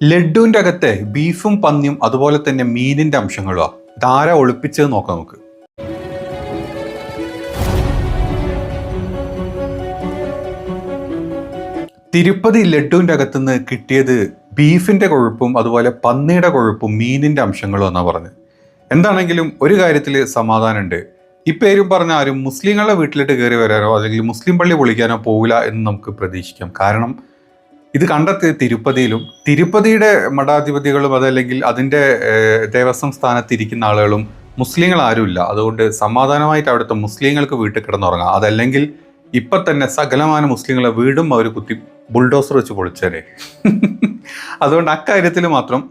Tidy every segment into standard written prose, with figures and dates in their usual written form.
ലഡുവിൻ്റെ അകത്തെ ബീഫും പന്നിയും അതുപോലെ തന്നെ മീനിന്റെ അംശങ്ങളുമാണ്. ഇതാരാ ഒളിപ്പിച്ചത് നോക്കാം നമുക്ക്. തിരുപ്പതി ലഡുവിൻ്റെ അകത്തുനിന്ന് കിട്ടിയത് ബീഫിന്റെ കൊഴുപ്പും അതുപോലെ പന്നിയുടെ കൊഴുപ്പും മീനിന്റെ അംശങ്ങളും എന്നാണ് പറഞ്ഞത്. എന്താണെങ്കിലും ഒരു കാര്യത്തിൽ സമാധാനമുണ്ട്. ഈ പേരും പറഞ്ഞ ആരും മുസ്ലിങ്ങളുടെ വീട്ടിലിട്ട് കയറി വരാനോ അല്ലെങ്കിൽ മുസ്ലിം പള്ളി പൊളിക്കാനോ പോവില്ല എന്ന് നമുക്ക് പ്രതീക്ഷിക്കാം. കാരണം ഇത് കണ്ടെത്തിയത് തിരുപ്പതിയിലും തിരുപ്പതിയുടെ മഠാധിപതികളും അതല്ലെങ്കിൽ അതിൻ്റെ ദേവസ്വം സ്ഥാനത്തിരിക്കുന്ന ആളുകളും മുസ്ലിങ്ങൾ ആരുമില്ല. അതുകൊണ്ട് സമാധാനമായിട്ട് അവിടുത്തെ മുസ്ലിങ്ങൾക്ക് വീട്ടിൽ കിടന്നുറങ്ങാം. അതല്ലെങ്കിൽ ഇപ്പം തന്നെ സകലമാന മുസ്ലിങ്ങളെ വീടും അവർ കുത്തി ബുൾഡോസർ വെച്ച് പൊളിച്ചേരെ. അതുകൊണ്ട് അക്കാര്യത്തിൽ മാത്രം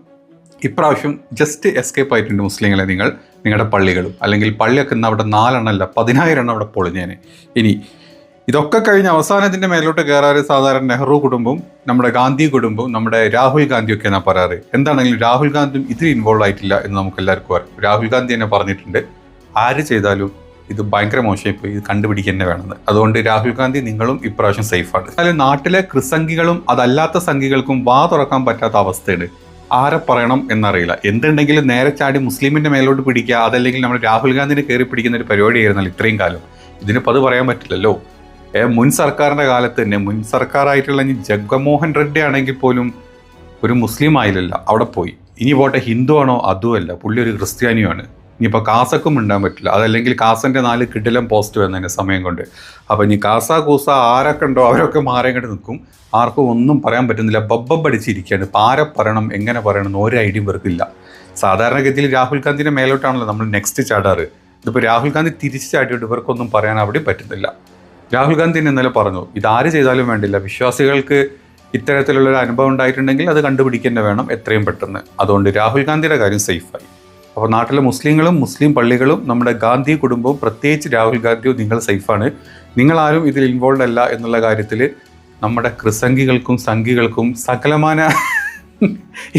ഇപ്രാവശ്യം ജസ്റ്റ് എസ്കേപ്പ് ആയിട്ടുണ്ട് മുസ്ലിങ്ങളെ നിങ്ങളുടെ പള്ളികളും. അല്ലെങ്കിൽ പള്ളിയൊക്കെ ഇന്ന് അവിടെ 4 എണ്ണമല്ല 10,000 എണ്ണം അവിടെ പൊളിഞ്ഞേനെ. ഇനി ഇതൊക്കെ കഴിഞ്ഞ് അവസാനത്തിൻ്റെ മേലോട്ട് കയറാറ് സാധാരണ നെഹ്റു കുടുംബവും നമ്മുടെ ഗാന്ധി കുടുംബവും നമ്മുടെ രാഹുൽ ഗാന്ധിയൊക്കെ എന്നാ പറയാറ്. എന്താണെങ്കിലും രാഹുൽ ഗാന്ധിയും ഇതിൽ ഇൻവോൾവ് ആയിട്ടില്ല എന്ന് നമുക്ക് എല്ലാവർക്കും അറിയാം. രാഹുൽ ഗാന്ധി തന്നെ പറഞ്ഞിട്ടുണ്ട്, ആര് ചെയ്താലും ഇത് ഭയങ്കര മോശമായിപ്പോയി, ഇത് കണ്ടുപിടിക്കുക തന്നെ വേണമെന്ന്. അതുകൊണ്ട് രാഹുൽ ഗാന്ധി നിങ്ങളും ഇപ്രാവശ്യം സേഫാണ്. എന്നാലും നാട്ടിലെ ക്രിസംഖികളും അതല്ലാത്ത സംഖികൾക്കും വാ തുറക്കാൻ പറ്റാത്ത അവസ്ഥയാണ്. ആരെ പറയണം എന്നറിയില്ല. എന്തുണ്ടെങ്കിലും നേരെ ചാടി മുസ്ലിമിൻ്റെ മേലോട്ട് പിടിക്കുക, അതല്ലെങ്കിൽ നമ്മൾ രാഹുൽ ഗാന്ധിനെ കയറി പിടിക്കുന്ന ഒരു പരിപാടിയായിരുന്നല്ലോ ഇത്രയും കാലം. ഇതിനിപ്പോൾ അത് പറയാൻ പറ്റില്ലല്ലോ. മുൻ സർക്കാരിൻ്റെ കാലത്ത് തന്നെ മുൻ സർക്കാരായിട്ടുള്ള ജഗ്മോഹൻ റെഡ്ഡി ആണെങ്കിൽ പോലും ഒരു മുസ്ലിം ആയില്ലല്ല, അവിടെ പോയി. ഇനി പോട്ടെ ഹിന്ദു ആണോ അതുമല്ല, പുള്ളി ഒരു ക്രിസ്ത്യാനിയുമാണ്. ഇനിയിപ്പോൾ കാസക്കും ഉണ്ടാൻ പറ്റില്ല, അതല്ലെങ്കിൽ കാസൻ്റെ 4 കിടിലം പോസ്റ്റ് വന്നതിൻ്റെ സമയം കൊണ്ട്. അപ്പോൾ ഇനി കാസ കൂസ ആരൊക്കെ ഉണ്ടോ അവരൊക്കെ മാറിയങ്ങോട്ട് നിൽക്കും. ആർക്കും ഒന്നും പറയാൻ പറ്റുന്നില്ല, ബബ്ബടിച്ചിരിക്കുകയാണ്. ഇപ്പോൾ ആരെ പറയണം എങ്ങനെ പറയണം എന്ന് ഒരു ഐഡിയ ഇവർക്കില്ല. സാധാരണഗതിയിൽ രാഹുൽ ഗാന്ധിൻ്റെ മേലോട്ടാണല്ലോ നമ്മൾ നെക്സ്റ്റ് ചാടാറ്. ഇതിപ്പോൾ രാഹുൽ ഗാന്ധി തിരിച്ചു ചാടിയിട്ട് ഇവർക്കൊന്നും പറയാൻ അവിടെ പറ്റുന്നില്ല. രാഹുൽ ഗാന്ധി ഇന്നലെ പറഞ്ഞു, ഇതാര് ചെയ്താലും വേണ്ടില്ല, വിശ്വാസികൾക്ക് ഇത്തരത്തിലുള്ളൊരു അനുഭവം ഉണ്ടായിട്ടുണ്ടെങ്കിൽ അത് കണ്ടുപിടിക്കുക വേണം എത്രയും പെട്ടെന്ന്. അതുകൊണ്ട് രാഹുൽ ഗാന്ധിയുടെ കാര്യം സേഫായി. അപ്പോൾ നാട്ടിലെ മുസ്ലിങ്ങളും മുസ്ലിം പള്ളികളും നമ്മുടെ ഗാന്ധി കുടുംബവും പ്രത്യേകിച്ച് രാഹുൽ ഗാന്ധിയും നിങ്ങൾ സേഫാണ്. നിങ്ങളാരും ഇതിൽ ഇൻവോൾവ് അല്ല എന്നുള്ള കാര്യത്തിൽ നമ്മുടെ ക്രിസംഖികൾക്കും സംഘികൾക്കും സകലമാന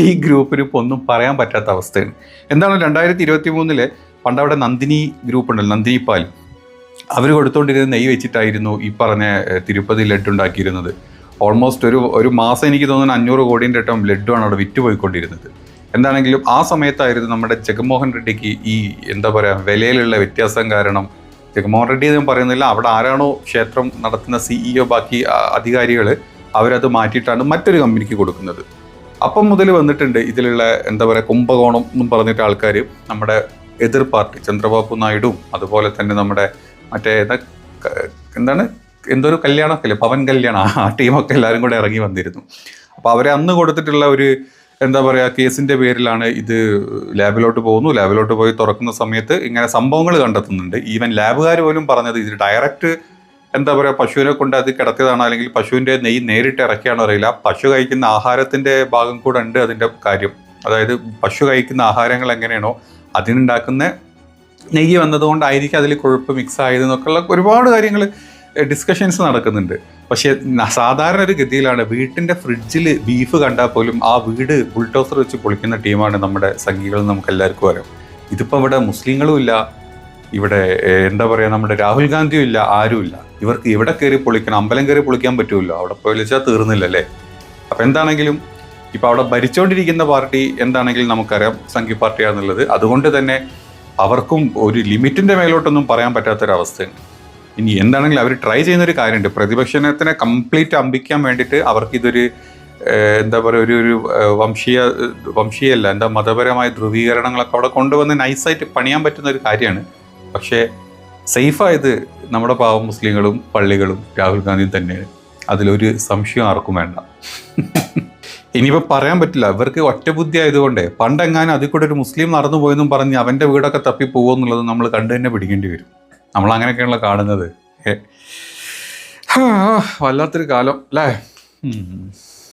ഈ ഗ്രൂപ്പിന് ഇപ്പോൾ ഒന്നും പറയാൻ പറ്റാത്ത അവസ്ഥയാണ്. എന്താണ് 2023 പണ്ടവിടെ നന്ദിനി ഗ്രൂപ്പ് ഉണ്ടല്ലോ, നന്ദിനി പാൽ, അവർ കൊടുത്തുകൊണ്ടിരുന്ന നെയ്യ് വെച്ചിട്ടായിരുന്നു ഈ പറഞ്ഞ തിരുപ്പതി ലഡ്ഡു ഉണ്ടാക്കിയിരുന്നത്. ഓൾമോസ്റ്റ് ഒരു മാസം എനിക്ക് തോന്നുന്നു 500 കോടിൻ്റെ അടും ലഡ്ഡുവാണ് അവിടെ വിറ്റുപോയിക്കൊണ്ടിരുന്നത്. എന്താണെങ്കിലും ആ സമയത്തായിരുന്നു നമ്മുടെ ജഗ്മോഹൻ റെഡ്ഡിക്ക് ഈ എന്താ പറയുക വിലയിലുള്ള വ്യത്യാസം കാരണം, ജഗ്മോഹൻ റെഡ്ഡി എന്ന് പറയുന്നില്ല, അവിടെ ആരാണോ ക്ഷേത്രം നടത്തുന്ന CEO ബാക്കി അധികാരികൾ അവരത് മാറ്റിയിട്ടാണ് മറ്റൊരു കമ്പനിക്ക് കൊടുക്കുന്നത്. അപ്പം മുതൽ വന്നിട്ടുണ്ട് ഇതിലുള്ള എന്താ പറയുക കുംഭകോണം എന്നും പറഞ്ഞിട്ട് ആൾക്കാർ, നമ്മുടെ എതിർ പാർട്ടി ചന്ദ്രബാബു നായിഡുവും അതുപോലെ തന്നെ നമ്മുടെ മറ്റേ എന്താണ് എന്തൊരു കല്യാണമൊക്കെ അല്ലേ, പവൻ കല്യാണം, ആ ടീമൊക്കെ എല്ലാവരും കൂടെ ഇറങ്ങി വന്നിരുന്നു. അപ്പോൾ അവരെ അന്ന് കൊടുത്തിട്ടുള്ള ഒരു എന്താ പറയുക കേസിൻ്റെ പേരിലാണ് ഇത് ലാബിലോട്ട് പോകുന്നു. ലാബിലോട്ട് പോയി തുറക്കുന്ന സമയത്ത് ഇങ്ങനെ സംഭവങ്ങൾ കണ്ടെത്തുന്നുണ്ട്. ഈവൻ ലാബുകാർ പോലും പറഞ്ഞത് ഇത് ഡയറക്റ്റ് എന്താ പറയുക പശുവിനെ കൊണ്ട് അത് കിടത്തിയതാണോ അല്ലെങ്കിൽ പശുവിൻ്റെ നെയ്യ് നേരിട്ട് ഇറക്കിയാണോ അറിയില്ല. പശു കഴിക്കുന്ന ആഹാരത്തിൻ്റെ ഭാഗം കൂടെ ഉണ്ട് അതിൻ്റെ കാര്യം. അതായത് പശു കഴിക്കുന്ന ആഹാരങ്ങൾ എങ്ങനെയാണോ അതിനുണ്ടാക്കുന്ന നെയ്യ് വന്നതുകൊണ്ടായിരിക്കും അതിൽ കൊഴുപ്പ് മിക്സ് ആയതെന്നൊക്കെയുള്ള ഒരുപാട് കാര്യങ്ങൾ ഡിസ്കഷൻസ് നടക്കുന്നുണ്ട്. പക്ഷേ സാധാരണ ഒരു ഗതിയിലാണ് വീട്ടിൻ്റെ ഫ്രിഡ്ജിൽ ബീഫ് കണ്ടാൽ പോലും ആ വീട് ബുൾഡോസർ വെച്ച് പൊളിക്കുന്ന ടീമാണ് നമ്മുടെ സംഘികൾ, നമുക്ക് എല്ലാവർക്കും അറിയാം. ഇതിപ്പോൾ ഇവിടെ മുസ്ലിങ്ങളും ഇല്ല, ഇവിടെ എന്താ പറയുക നമ്മുടെ രാഹുൽ ഗാന്ധിയും ഇല്ല, ആരുമില്ല. ഇവർക്ക് ഇവിടെ കയറി പൊളിക്കണം, അമ്പലം കയറി പൊളിക്കാൻ പറ്റുമല്ലോ, അവിടെ പൊളിച്ചാൽ തീർന്നില്ലല്ലേ. അപ്പോൾ എന്താണെങ്കിലും ഇപ്പോൾ അവിടെ ഭരിച്ചുകൊണ്ടിരിക്കുന്ന പാർട്ടി എന്താണെങ്കിലും നമുക്കറിയാം സംഘി പാർട്ടിയാണെന്നുള്ളത്. അതുകൊണ്ട് തന്നെ അവർക്കും ഒരു ലിമിറ്റിൻ്റെ മേലോട്ടൊന്നും പറയാൻ പറ്റാത്തൊരവസ്ഥയാണ്. ഇനി എന്താണെങ്കിലും അവർ ട്രൈ ചെയ്യുന്നൊരു കാര്യമുണ്ട്, പ്രതിപക്ഷത്തിനെ കംപ്ലീറ്റ് അമ്പിക്കാൻ വേണ്ടിയിട്ട് അവർക്കിതൊരു എന്താ പറയുക ഒരു വംശീയല്ല എന്താ മതപരമായ ധ്രുവീകരണങ്ങളൊക്കെ അവിടെ കൊണ്ടുവന്ന് നൈസായിട്ട് പണിയാൻ പറ്റുന്ന ഒരു കാര്യമാണ്. പക്ഷേ സേഫായത് നമ്മുടെ പാവം മുസ്ലിങ്ങളും പള്ളികളും രാഹുൽ ഗാന്ധിയും തന്നെയാണ്. അതിലൊരു സംശയം ആർക്കും വേണ്ട. ഇനിയിപ്പോൾ പറയാൻ പറ്റില്ല, ഇവർക്ക് ഒറ്റബുദ്ധി ആയതുകൊണ്ട് പണ്ടെങ്ങാനും അതിൽ കൂടെ ഒരു മുസ്ലിം നടന്നു പോയെന്നും പറഞ്ഞ് അവൻ്റെ വീടൊക്കെ തപ്പി പോകുമെന്നുള്ളത് നമ്മൾ കണ്ടു തന്നെ പിടിക്കേണ്ടി വരും. നമ്മൾ അങ്ങനെയൊക്കെയാണല്ലോ കാണുന്നത്. വല്ലാത്തൊരു കാലം അല്ലേ.